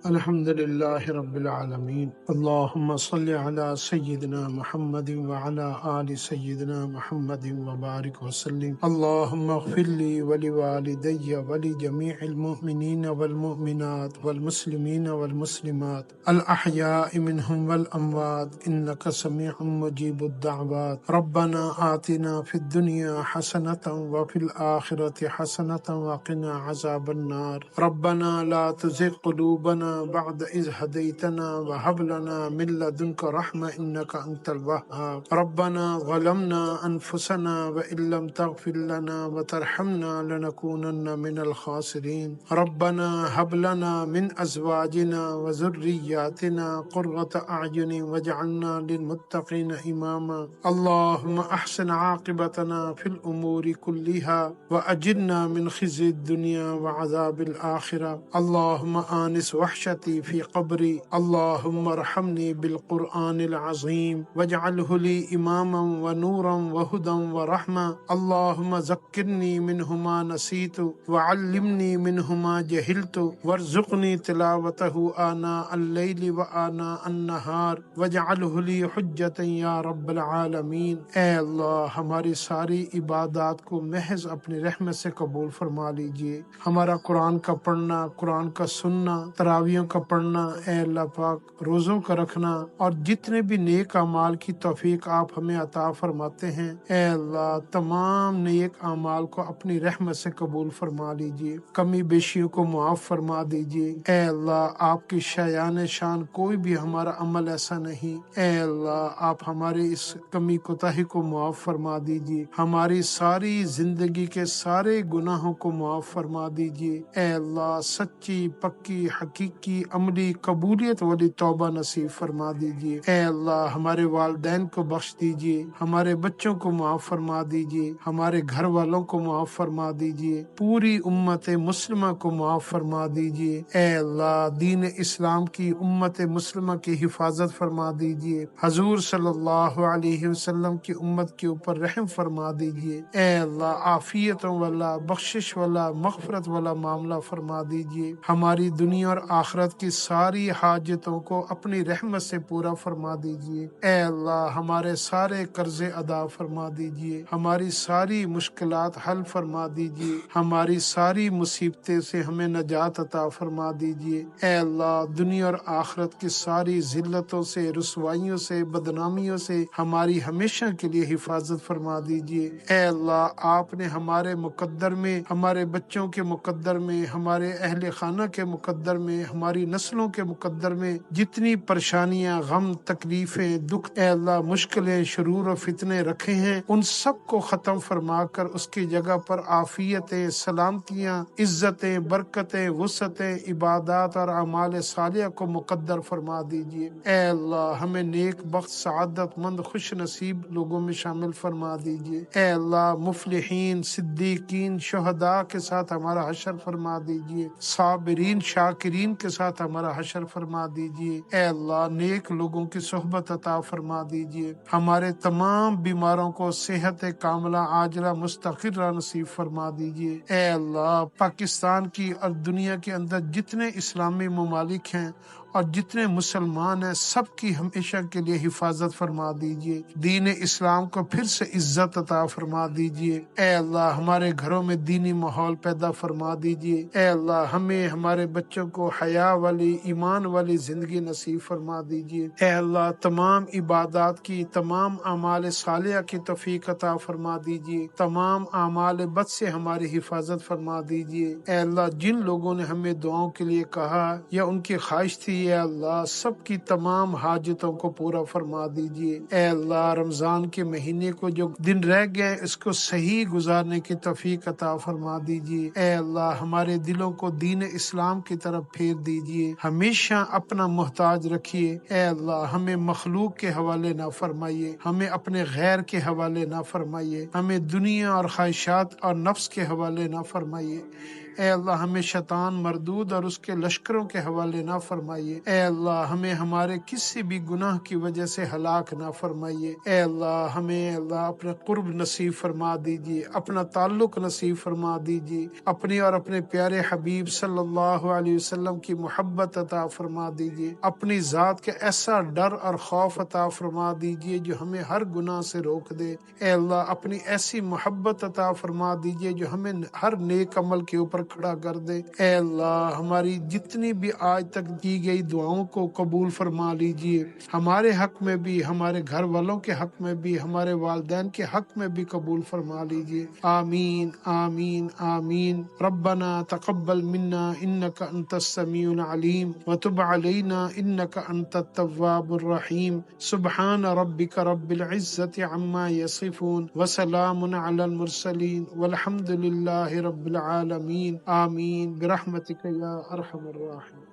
الحمد للہ رب العالمین، اللہم صلی علی سیدنا محمد وعلی آل سیدنا محمد وبارک وسلم۔ اللہم اغفر لی ولوالدی ولجمیع المؤمنین والمؤمنات والمسلمین والمسلمات الاحیاء منہم والاموات انک سمیع مجیب الدعوات۔ ربنا آتنا فی الدنیا حسنۃ وفی الآخرۃ حسنۃ وقنا عذاب النار۔ ربنا لا تزغ قلوبنا بعد إذ هديتنا وهب لنا من لدنك رحمة إنك أنت الوهاب۔ ربنا ظلمنا أنفسنا وإن لم تغفر لنا وترحمنا لنكونن من الخاسرين۔ ربنا هب لنا من أزواجنا وذرياتنا قرة أعين واجعلنا للمتقين إماما۔ اللهم أحسن عاقبتنا في الأمور كلها وأجرنا من خزي الدنيا وعذاب الآخرة۔ اللهم آنس وحشتي في قبري، اللهم ارحمني بالقرآن العظيم واجعله لي إماما ونورا وهدى ورحمة۔ اللهم ذكرني منه ما نسيت وعلمني منه ما جهلت وارزقني تلاوته آناء الليل وآناء النهار واجعله لي حجة يا رب العالمين۔ اے اللہ ہماری ساری عبادات کو محض اپنی رحمت سے قبول فرما لیجئے۔ ہمارا قرآن کا پڑھنا، قرآن کا سننا، تراویحوں کا پڑھنا، اے اللہ پاک روزوں کا رکھنا اور جتنے بھی نیک اعمال کی توفیق آپ ہمیں عطا فرماتے ہیں، اے اللہ تمام نیک اعمال کو اپنی رحمت سے قبول فرما لیجئے، کمی بیشیوں کو معاف فرما دیجئے۔ اے اللہ آپ کی شایان شان کوئی بھی ہمارا عمل ایسا نہیں، اے اللہ آپ ہمارے اس کمی کوتاہی کو معاف فرما دیجئے، ہماری ساری زندگی کے سارے گناہوں کو معاف فرما دیجئے۔ اے اللہ سچی پکی حقیقی عملی قبولیت والی توبہ نصیب فرما دیجئے۔ اے اللہ ہمارے والدین کو بخش دیجئے، ہمارے بچوں کو معاف فرما دیجئے، ہمارے گھر والوں کو معاف فرما دیجئے، پوری امت مسلمہ کو معاف فرما دیجئے۔ اے اللہ دین اسلام کی امت مسلمہ کی حفاظت فرما دیجئے، حضور صلی اللہ علیہ وسلم کی امت کے اوپر رحم فرما دیجئے۔ اے اللہ عافیتوں والا، بخشش والا، مغفرت والا معاملہ فرما دیجئے، ہماری دنیا اور آخرت کی ساری حاجتوں کو اپنی رحمت سے پورا فرما دیجئے۔ اے اللہ ہمارے سارے قرض ادا فرما دیجئے، ہماری ساری مشکلات حل فرما دیجئے، ہماری ساری مصیبتیں سے ہمیں نجات عطا فرما دیجئے۔ اے اللہ دنیا اور آخرت کی ساری ذلتوں سے، رسوائیوں سے، بدنامیوں سے ہماری ہمیشہ کے لیے حفاظت فرما دیجئے۔ اے اللہ آپ نے ہمارے مقدر میں، ہمارے بچوں کے مقدر میں، ہمارے اہل خانہ کے مقدر میں، ہماری نسلوں کے مقدر میں جتنی پریشانیاں، غم، تکلیفیں، دکھ، اے اللہ مشکلیں، شرور و فتنے رکھے ہیں ان سب کو ختم فرما کر اس کی جگہ پر عافیتیں، سلامتیاں، عزتیں، برکتیں، وسعتیں، عبادات اور اعمال صالحہ کو مقدر فرما دیجئے۔ اے اللہ ہمیں نیک بخت، سعادت مند، خوش نصیب لوگوں میں شامل فرما دیجئے۔ اے اللہ مفلحین، صدیقین، شہداء کے ساتھ ہمارا حشر فرما دیجئے، صابرین، شاکرین کے ساتھ ہمارا حشر فرما دیجئے۔ اے اللہ نیک لوگوں کی صحبت عطا فرما دیجئے، ہمارے تمام بیماروں کو صحت کاملہ عاجلہ مستقرہ نصیب فرما دیجئے۔ اے اللہ پاکستان کی اور دنیا کے اندر جتنے اسلامی ممالک ہیں اور جتنے مسلمان ہیں سب کی ہمیشہ کے لیے حفاظت فرما دیجئے، دین اسلام کو پھر سے عزت عطا فرما دیجئے۔ اے اللہ ہمارے گھروں میں دینی ماحول پیدا فرما دیجئے۔ اے اللہ ہمیں، ہمارے بچوں کو حیا والی، ایمان والی زندگی نصیب فرما دیجئے۔ اے اللہ تمام عبادات کی، تمام اعمال صالحہ کی توفیق عطا فرما دیجئے، تمام اعمال بد سے ہماری حفاظت فرما دیجئے۔ اے اللہ جن لوگوں نے ہمیں دعاؤں کے لیے کہا یا ان کی خواہش تھی، اے اللہ سب کی تمام حاجتوں کو پورا فرما دیجئے۔ اے اللہ رمضان کے مہینے کو جو دن رہ گئے اس کو صحیح گزارنے کی توفیق عطا فرما دیجئے۔ اے اللہ ہمارے دلوں کو دین اسلام کی طرف پھیر دیجئے، ہمیشہ اپنا محتاج رکھیے۔ اے اللہ ہمیں مخلوق کے حوالے نہ فرمائیے، ہمیں اپنے غیر کے حوالے نہ فرمائیے، ہمیں دنیا اور خواہشات اور نفس کے حوالے نہ فرمائیے۔ اے اللہ ہمیں شیطان مردود اور اس کے لشکروں کے حوالے نہ فرمائیے۔ اے اللہ ہمیں ہمارے کسی بھی گناہ کی وجہ سے ہلاک نہ فرمائیے۔ اے اللہ ہمیں اللہ اپنے قرب نصیب فرما دیجیے، اپنا تعلق نصیب فرما دیجیے، اپنی اور اپنے پیارے حبیب صلی اللہ علیہ وسلم کی محبت عطا فرما دیجیے، اپنی ذات کے ایسا ڈر اور خوف عطا فرما دیجیے جو ہمیں ہر گناہ سے روک دے۔ اے اللہ اپنی ایسی محبت عطا فرما دیجیے جو ہمیں ہر نیک عمل کے اوپر کھڑا کر دے۔ اے اللہ ہماری جتنی بھی آج تک کی گئی دعاؤں کو قبول فرما لیجیے، ہمارے حق میں بھی، ہمارے گھر والوں کے حق میں بھی، ہمارے والدین کے حق میں بھی قبول فرما لیجیے۔ آمین آمین آمین۔ ربنا تقبل منا انک انت السمیع العلیم وتب علینا انک انت التواب الرحیم۔ سبحان ربک رب العزت عما یصفون وسلام علی المرسلین والحمد للہ رب العالمین۔ آمین برحمتک یا ارحم الراحمین۔